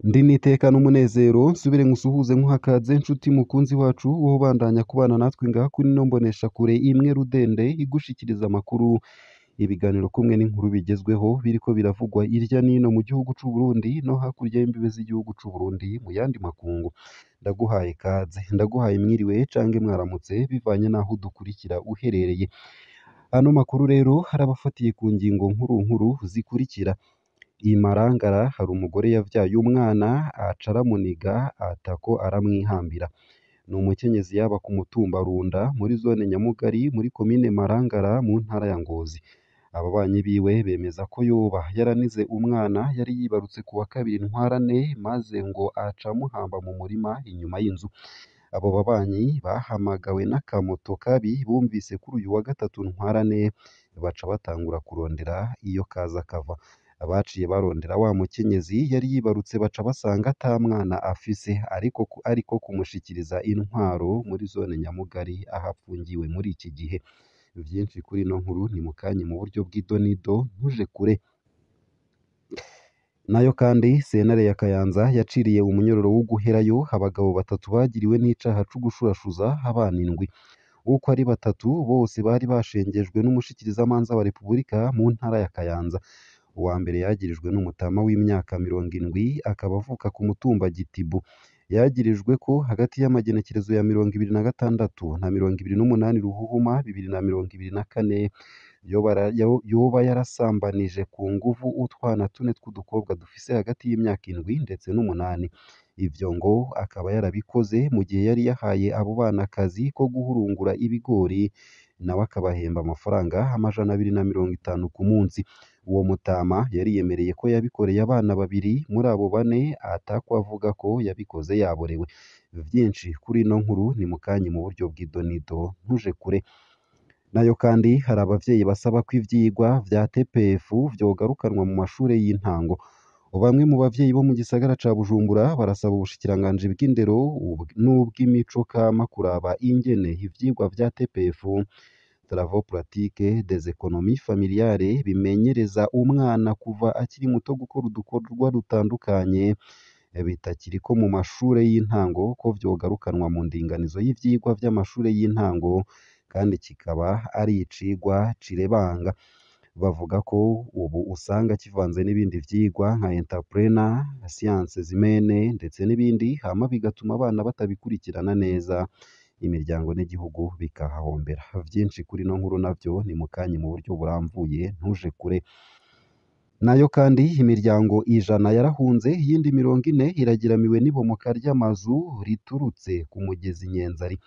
Ndi nitekana umunezero nsubire nkusuhuze nkuhakaze nshuti mukunzi wacu wowe ubandanya kubana natwe ngaha kuri ino mboneshakure imwe rudende igushikiriza amakuru ibiganiro kumwe n'inkuru bigezweho biriko biravugwa irya nino mu gihugu c'u Burundi no hakurya y'imbibe z'igihugu c'u Burundi mu yandi makungu. Ndaguhaye kaze, ndaguhaye mwiriwe cange mwaramutse bivanye naho udukurikira uherereye. Ano makuru rero harabafatiye ku ngingo nkuru zikurikira. I Marangara hari umugore yavyaye umwana aca aramuniga atako aramwihambira. Ni umukenyezi yaba ku mutumba Runda muri zone Nyamugari muri komine Marangara mu ntara ya Ngozi. Ababanyi biwe bemeza ko yoba yaranize umwana yari yibarutse ku wa kabiri ntwarante maze ngo aca amuhamba mu murima inyuma y'inzu. Abo babanyi bahamagawe n'akamoto kabi bumvise kuri uyu wa gatatu ntwarante baca batangura kurondera iyo kaza kava. Abaciye barondera wa mukenyezi yari yibarutse baca basanga ata mwana afise ariko kumushikiriza intwaro muri zone Nyamugari aho apfungiwe muri iki gihe. Vyinshi kuri ino nkuru ni mukanye mu buryo bw'idonido ntuje kure. Nayo kandi sentare ya Kayanza yaciriye umunyororo wo guherayo abagabo batatu bagiriwe n'icaha co gushurashuza abana indwi. Uko ari batatu bose bari bashengejwe n'umushikirizamanza wa Repubulika mu ntara ya Kayanza. Uwa mbere yagirijwe n'umutama w'imyaka 70 akaba avuka ku mutumba Gitibu. Yagirijwe ko hagati y'amagenekerezo ya 2026 na 2028 Ruhuhuma 2024 yoba yarasambanije ku nguvu utwana tune tw'udukobwa dufise hagati y'imyaka 7 ndetse n'8. Ivyo ngo akaba yarabikoze mu gihe yari yahaye abo bana akazi ko guhurungura ibigori nawe akabahemba amafaranga 250 ku munsi. Uwo mutama yariyemereye ko yabikoreye abana babiri muri abo bane atako avuga ko yabikoze yaborewe. Vyinshi kuri ino nkuru ni mukanye mu buryo bw'idonido ntuje kure. Nayo kandi hari abavyeyi basaba ko ivyigwa vya TPF vyogarukanwa mu mashure y'intango. Bamwe mu bavyeyi bo mu gisagara ca Bujumbura barasaba ubushikiranganji bw'indero n'ubw'imico kama kuraba ingene ivyigwa vya TPF travaux pratiques des économies familiales bimenyereza umwana kuva akiri muto gukora udukorwa dutandukanye bitakiriko mu mashure y'intango ko vyogarukanwa mu ndinganizo y'ivyigwa vy'amashure y'intango kandi kikaba ari icigwa cirebanga. Bavuga ko ubu usanga kivanze n'ibindi vyigwa nka entrepreneur, sciences humaines ndetse n'ibindi hama bigatuma abana batabikurikirana neza imiryango n'igihugu bikahahombera. Vyinshi kuri no nkuru navyo ni mukanye mu buryo buramvuye ntuje kure. Nayo kandi imiryango 100 yarahunze iyindi 40 iragiramiwe n'ibomoka ry'amazu riturutse ku mugezi Nyenzari.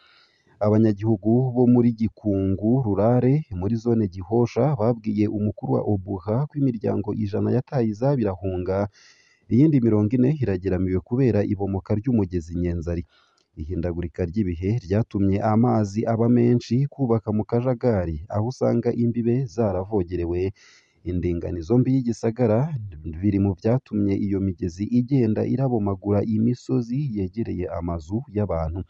Abanyagihugu bo muri Gikungu Rurare muri zone Gihosha babwiye umukuru wa Obuha ko imiryango 100 yataye izabo irahunga iyindi 40 iragiramiwe kubera ibomoka ry'umugezi Nyenzari. Ihindagurika ry'ibihe ryatumye amazi aba menshi kubaka mu kajagari aho usanga imbibe zaravogerewe. Indinganizo mbi y'igisagara biri mu vyatumye iyo migezi igenda irabomagura imisozi yegereye amazu y'abantu.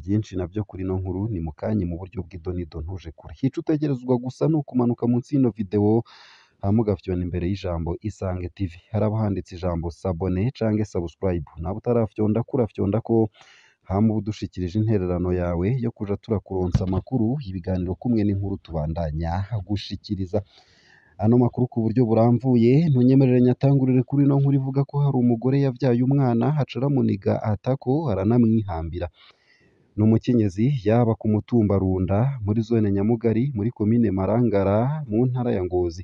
Vyinshi navyo kuri no nkuru ni mukanye mu buryo bw'idonido ntuje kure. Hico utegerezwa gusa no kumanuka munsi y'ino video hama ugafyona imbere y'ijambo Isange TV. Haraba handitse ijambo s'abonner canke subscribe. Naba utarafyonda kurafyonda ko hama udushikirije intererano yawe yo kuja turakuronsa amakuru ibiganiro kumwe n'inkuru tubandanya gushikiriza. Ano makuru ku buryo buramvuye ntunyemerere nyatangurire kuri no nkuru ivuga ko hari umugore yavyaye umwana haca aramuniga atako aranamwihambira. Ni umukenyezi yaba ku mutumba Runda muri zone Nyamugari muri komine Marangara mu ntara ya Ngozi.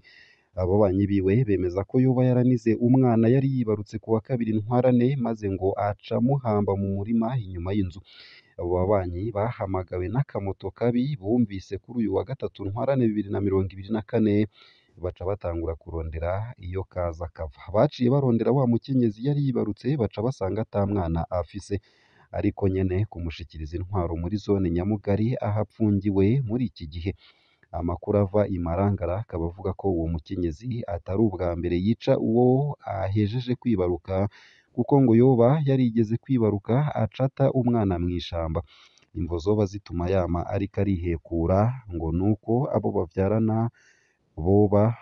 Abo banyi biwe bemeza ko yoba yaranize umwana yari yibarutse ku wa kabiri ntwarante maze ngo aca amuhamba mu murima inyuma y'inzu. Abo babanyi bahamagawe n'akamoto kabi bumvise kuri uyu wa gatatu ntwarante 2024 baca batangura kurondera iyo kaza kava. Baciye barondera wa mukenyezi yari yibarutse baca basanga ata mwana afise ariko nyene kumushikiriza intwaro muri zone Nyamugari aho apfungiwe muri iki gihe. Amakuru ava i Marangara akaba avuga ko uwo mukenyezi atari ubwa mbere yica uwo ahejeje kwibaruka kuko ngo yoba yarigeze kwibaruka acata umwana mw'ishamba. Imvo zoba zituma yama ariko arihekura ngo nuko abo bavyarana boba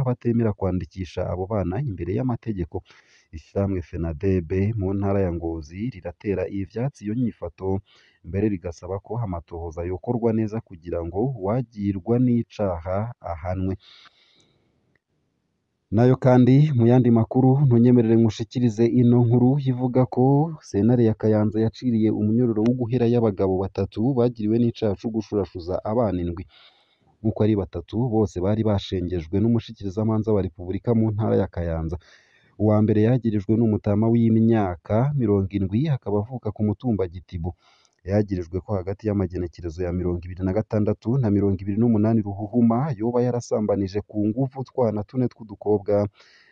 batemera kwandikisha abo bana imbere y'amategeko. Ishirahamwe FENADEB mu ntara ya Ngozi riratera ivyatsi iyo nyifato, mbere rigasaba ko amatohoza yokorwa neza kugira ngo uwagirwa n'icaha ahanwe. Nayo kandi mu yandi makuru ntunyemerere nkushikirize ino nkuru ivuga ko sentare ya Kayanza yaciriye umunyororo w'uguhera y'abagabo batatu bagiriwe n'icaha co gushurashuza abana indwi. Nk'uko ari batatu bose bari bashengejwe n'umushikirizamanza wa Repubulika mu ntara ya Kayanza. Uwa mbere yagirijwe n'umutama w'imyaka 70 akaba avuka ku mutumba Gitibo. Yagirijwe ko hagati y'amagenekerezo ya 26 na 28 Ruhuhuma yoba yarasambanije ku nguvu utwana tune tw'udukobwa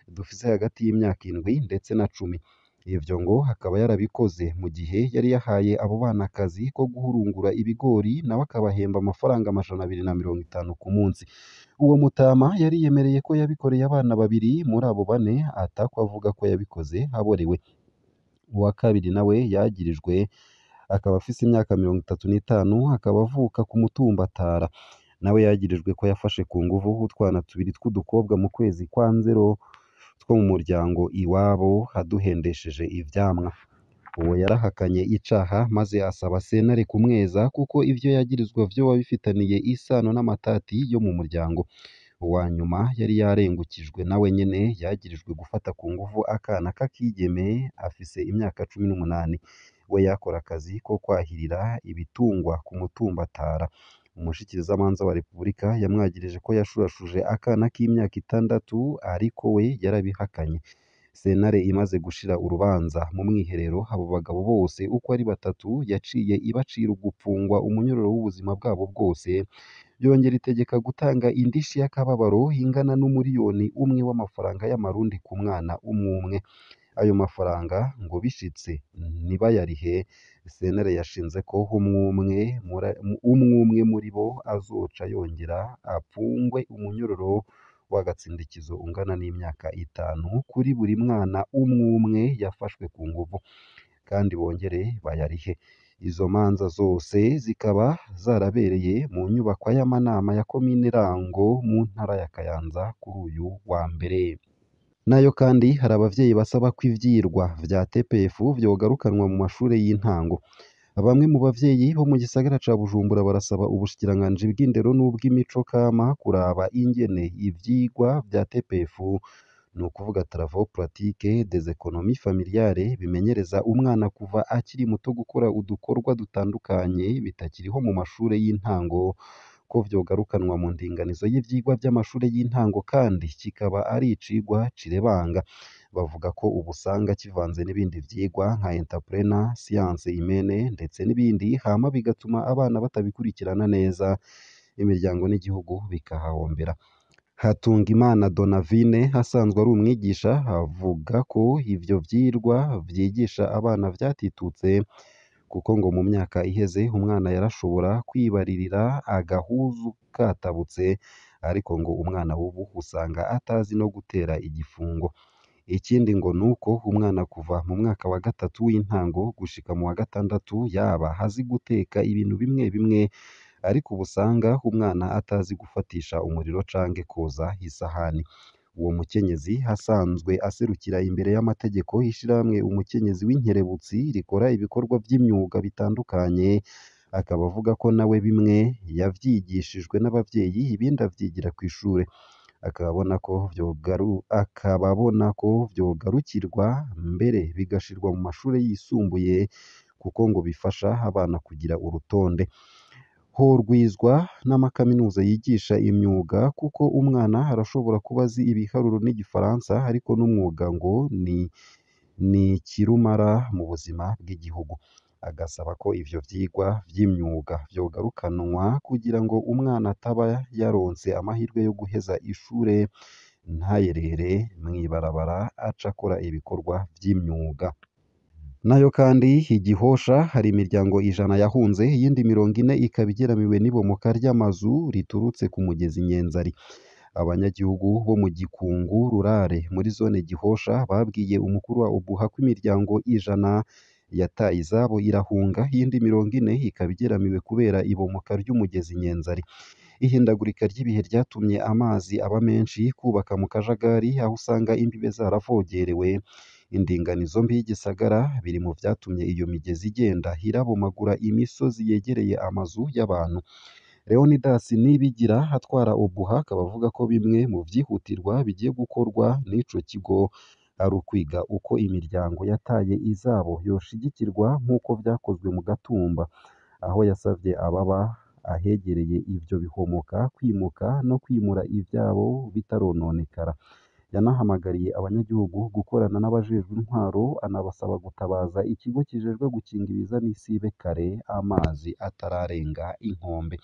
dufise hagati y'imyaka 7 ndetse na 10. Ivyo ngo akaba yarabikoze mu gihe yari yahaye abo bana akazi ko guhurungura ibigori, nawe akabahemba amafaranga 250 ku munsi. Uwo mutama yari yemereye ko yabikoreye abana babiri muri abo bane, atako avuga ko yabikoze aborewe. Uwa kabiri nawe yagirijwe akaba afise imyaka 35, akaba avuka ku mutumba Tara. Nawe yagirijwe ko yafashe ku nguvu utwana tubiri tw'udukobwa mu kwezi kwa Nzero two mu muryango iwabo aduhendesheje ivyamwa. Uwo yarahakanye icaha maze asaba sentare kumweza kuko ivyo yagirizwa vyoba bifitaniye isano n'amatati yo mu muryango. Uwa nyuma yari yarengukijwe nawe nyene yagirijwe gufata ku nguvu akana k'akigeme afise imyaka 18. We yakora akazi ko kwahirira ibitungwa ku mutumba Tara. Umushikirizamanza wa Repubulika yamwagirije ko yashurashuje akana k'imyaka 6 ariko we yarabihakanye. Sentare imaze gushira urubanza mu mwiherero, abo bagabo bose uko ari batatu yaciye ibacira ugupfungwa umunyororo w'ubuzima bwabo bwose, yongera itegeka gutanga indishi y'akababaro ingana n'umuriyoni umwe w'amafaranga y'amarundi ku mwana umwe. Ayo mafaranga ngo bishitse ntibayarihe, sentare yashinze ko umwe muri bo azoca yongera apfungwe umunyororo w'agatsindikizo ungana n'imyaka 5 kuri buri mwana umwe yafashwe ku nguvu, kandi bongere bayarihe. Izo manza zose zikaba zarabereye mu nyubakwa y'amanama ya komine Rango mu ntara ya Kayanza kuri uyu wa mbere. Nayo kandi hari abavyeyi basaba ko ivyirwa vya TPF vyogarukanwa mu mashure y'intango. Bamwe mu bavyeyi bo mu gisagara ca Bujumbura barasaba ubushikiranganji bw'indero n'ubw'imico kama kuraba ingene ivyigwa vya TPF, ni ukuvuga travaux pratiques des économies familiales, bimenyereza umwana kuva akiri muto gukora udukorwa dutandukanye bitakiriho mu mashure y'intango, ko vyogarukanwa mu ndinganizo y'ivyigwa vy'amashure y'intango kandi kikaba ari icigwa cirebanga. Bavuga ko ubu usanga kivanze n'ibindi vyigwa nka entrepreneur, science humaine ndetse n'ibindi, hama bigatuma abana batabikurikirana neza, imiryango n'igihugu bikahahombera. Hatungimana Donavine asanzwe ari umwigisha avuga ko ivyo vyirwa vyigisha abana vyatitutse, kuko ngo mu myaka iheze umwana yarashobora kwibaririra agahuzu katabutse, ariko ngo umwana w'ubu usanga atazi no gutera igifungo. Ikindi ngo nuko umwana kuva mu mwaka wa 3 w'intango gushika mu wa 6 yaba azi guteka ibintu bimwe bimwe, ariko ubu usanga umwana atazi gufatisha umuriro canke koza isahani. Uwo mukenyezi asanzwe aserukira imbere y'amategeko ishirahamwe umukenyezi w'inkerebutsi rikora ibikorwa vy'imyuga bitandukanye, akaba avuga ko nawe bimwe yavyigishijwe n'abavyeyi, ibindi avyigira kw'ishure. Akaba abona ko vyogarukirwa mbere bigashirwa mu mashure yisumbuye, kuko ngo bifasha abana kugira urutonde. Horwizwa n'amakaminuza yigisha imyuga, kuko umwana arashobora kuba azi ibiharuro n'igifaransa, ariko n'umwuga ngo ni kirumara mu buzima bw'igihugu. Agasaba ko ivyo vyigwa vy'imyuga vyogarukanwa kugira ngo umwana ataba yaronse amahirwe yo guheza ishure ntayerere mw'ibarabara aca akora ibikorwa vy'imyuga. Nayo kandi igihosha hari imiryango 100 yahunze, iyindi 40 ikaba igeramiwe n'ibomoka ry'amazu riturutse ku mugezi Nyenzari. Abanyagihugu bo mu Gikungu Rurare muri zone Gihosha babwiye umukuru wa Obuha ko imiryango 100 yataye izabo irahunga, iyindi 40 ikaba igeramiwe kubera ibomoka ry'umugezi Nyenzari. ihindagurika ry'ibihe ryatumye amazi aba menshi kubaka mu kajagari aho usanga imbibe zaravogerewe indinganizo mbi y'igisagara biri mu vyatumye iyo migezi igenda irabomagura imisozi yegereye amazu y'abantu Leonidas Nibigira atwara Obuha akaba avuga ko bimwe mu vyihutirwa bigiye gukorwa n'ico kigo ari ukwiga uko imiryango yataye izabo yoshigikirwa nk'uko vyakozwe mu Gatumba aho yasavye ababa ahegereye ivyo bihomoka kwimuka no kwimura ivyabo bitarononekara yanahamagariye abanyagihugu gukorana n'abajejwe intwaro anabasaba gutabaza ikigo kijejwe gukinga ibiza n'isibe kare amazi atararenga inkombe